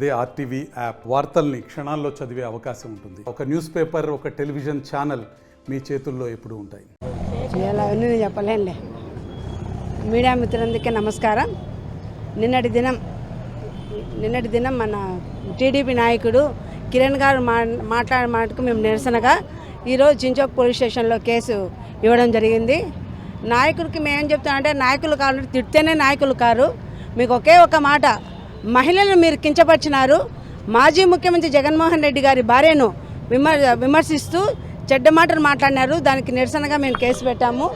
అదే RTV app వార్తల్ని క్షణాల్లో చదివే అవకాశం ఉంటుంది. ఒక న్యూస్ పేపర్, ఒక టెలివిజన్ ఛానల్ మీ చేతుల్లో ఎప్పుడూ ఉంటాయి. నేను చెప్పలేనులే. మీడియా మిత్రులందరికీ నమస్కారం. నిన్నటి దినం మన టీడీపీ నాయకుడు కిరణ్ గారు మాట్లాడిన మాటకు మేము నిరసనగా ఈరోజు చించోక్ పోలీస్ స్టేషన్లో కేసు ఇవ్వడం జరిగింది. నాయకుడికి మేమేం చెప్తామంటే, నాయకులు కావాలంటే తిడితేనే నాయకులు కారు. మీకు ఒకే ఒక మాట, మహిళలను మీరు కించపరిచినారు. మాజీ ముఖ్యమంత్రి జగన్మోహన్ రెడ్డి గారి భార్యను విమర్శిస్తూ చెడ్డ మాటలు మాట్లాడినారు. దానికి నిరసనగా మేము కేసు పెట్టాము.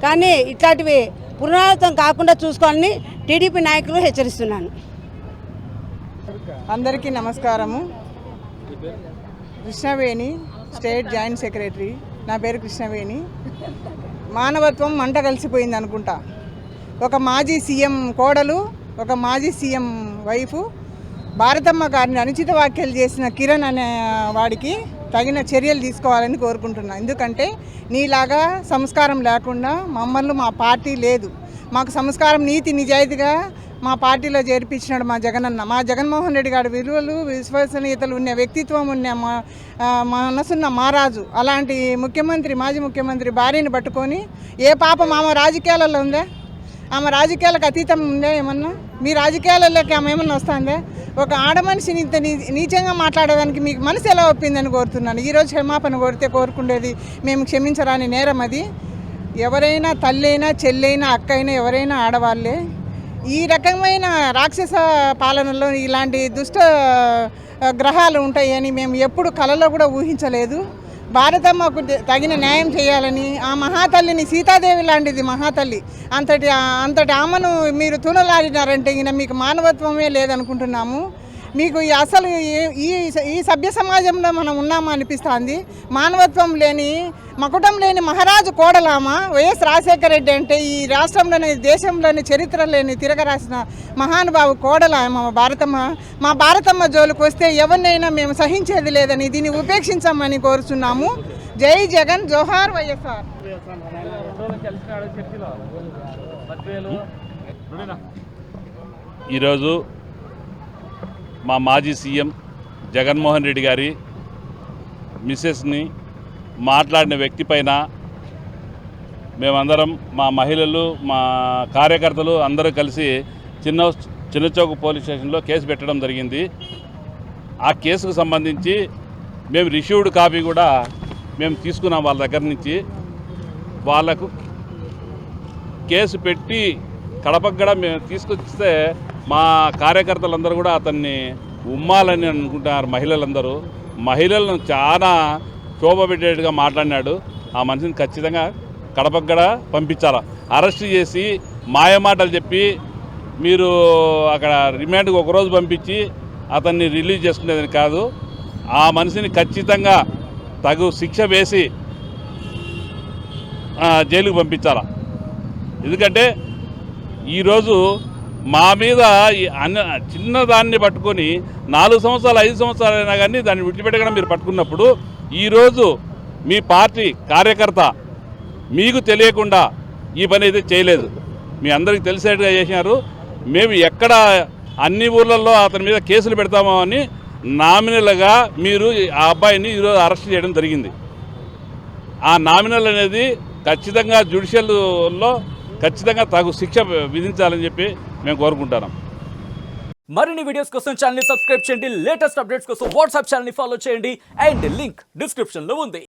కానీ ఇట్లాంటివి పునరావృతం కాకుండా చూసుకోవాలని టీడీపీ నాయకులు హెచ్చరిస్తున్నాను. అందరికీ నమస్కారము. Krishnaveni, state joint secretary. నా పేరు కృష్ణవేణి. మానవత్వం మంట కలిసిపోయింది అనుకుంటా. ఒక మాజీ సీఎం కోడలు, ఒక మాజీ సీఎం వైఫ్ భారతమ్మ గారిని అనుచిత వ్యాఖ్యలు చేసిన కిరణ్ అనే వాడికి తగిన చర్యలు తీసుకోవాలని కోరుకుంటున్నాను. ఎందుకంటే నీలాగా సంస్కారం లేకుండా మమ్మల్ని మా పార్టీ లేదు. మాకు సంస్కారం, నీతి, నిజాయితీగా మా పార్టీలో చేర్పించినాడు మా జగనన్న. మా జగన్మోహన్ రెడ్డి గారి విలువలు, విశ్వసనీయతలు ఉన్న వ్యక్తిత్వం ఉన్న మనసున్న మహారాజు. అలాంటి ముఖ్యమంత్రి, మాజీ ముఖ్యమంత్రి భార్యని పట్టుకొని ఏ పాపం ఆమె రాజకీయాలలో ఉందా? ఆమె రాజకీయాలకు అతీతం ఉందా? ఏమన్నా మీ రాజకీయాలలోకి ఆమె ఏమన్నా వస్తుందా? ఒక ఆడమనిషిని ఇంత నీచంగా మాట్లాడేదానికి మీకు మనసు ఎలా ఒప్పిందని కోరుతున్నాను. ఈరోజు క్షమాపణ కోరుకుండేది మేము క్షమించరాని నేరం అది. ఎవరైనా తల్లైనా, చెల్లైనా, అక్కైనా ఎవరైనా ఆడవాళ్ళే. ఈ రకమైన రాక్షస పాలనలో ఇలాంటి దుష్ట గ్రహాలు ఉంటాయని మేము ఎప్పుడు కలలో కూడా ఊహించలేదు. భారతమ్మకు తగిన న్యాయం చేయాలని, ఆ మహాతల్లిని, సీతాదేవి లాంటిది మహాతల్లి, అంతటి ఆమెను మీరు తూనలాడినారంటే ఈయన మీకు మానవత్వమే లేదనుకుంటున్నాము. మీకు అసలు ఈ సభ్య సమాజంలో మనం ఉన్నామా అనిపిస్తుంది. మానవత్వం లేని, మకుటం లేని మహారాజు కోడలామ వైఎస్ రాజశేఖర రెడ్డి అంటే ఈ రాష్ట్రంలోని, దేశంలోని చరిత్ర లేని తిరగరాసిన మహానుభావు కోడలామ భారతమ్మ. మా భారతమ్మ జోలికి వస్తే ఎవరినైనా మేము సహించేది లేదని, దీన్ని ఉపేక్షించమని కోరుచున్నాము. జై జగన్, జోహార్ వైఎస్ఆర్. ఈరోజు మా మాజీ సీఎం జగన్మోహన్ రెడ్డి గారి మిస్సెస్ని మాట్లాడిన వ్యక్తి పైన మేమందరం, మా మహిళలు, మా కార్యకర్తలు అందరూ కలిసి చిన్నచౌక పోలీస్ స్టేషన్లో కేసు పెట్టడం జరిగింది. ఆ కేసుకు సంబంధించి మేము రిసీవ్డ్ కాపీ కూడా మేము తీసుకున్నాం వాళ్ళ దగ్గర నుంచి. వాళ్ళకు కేసు పెట్టి కడపకు కూడా మేము తీసుకొస్తే మా కార్యకర్తలందరూ కూడా అతన్ని ఉమ్మాలని అనుకుంటున్నారు. మహిళలను చాలా శోభపెట్టేట్టుగా మాట్లాడినాడు. ఆ మనిషిని ఖచ్చితంగా కడపకు కూడా పంపించాలా. అరెస్ట్ చేసి మాయమాటలు చెప్పి మీరు అక్కడ రిమాండ్కి ఒకరోజు పంపించి అతన్ని రిలీజ్ చేసుకునేదని కాదు. ఆ మనిషిని ఖచ్చితంగా తగు శిక్ష వేసి జైలుకు పంపించాలా. ఎందుకంటే ఈరోజు మా మీద చిన్నదాన్ని పట్టుకొని 4 సంవత్సరాలు 5 సంవత్సరాలైనా కానీ దాన్ని విడిచిపెట్టకుండా మీరు పట్టుకున్నప్పుడు, ఈరోజు మీ పార్టీ కార్యకర్త మీకు తెలియకుండా ఈ పని అయితే చేయలేదు. మీ అందరికీ తెలిసేట్టుగా చేసినారు. మేము ఎక్కడ అన్ని ఊర్లలో అతని మీద కేసులు పెడతామో అని నామినల్గా మీరు ఆ అబ్బాయిని ఈరోజు అరెస్ట్ చేయడం జరిగింది. ఆ నామినల్ అనేది ఖచ్చితంగా జ్యుడిషియల్లో ఖచ్చితంగా తగు శిక్ష విధించాలని చెప్పి మేము కోరుకుంటున్నాం. మరిన్ని వీడియోస్ కోసం ఛానల్ ని సబ్స్క్రైబ్ చేయండి. లేటెస్ట్ అప్డేట్స్ కోసం వాట్సాప్ ఛానల్ ని ఫాలో చేయండి. అండ్ లింక్ డిస్క్రిప్షన్ లో ఉంది.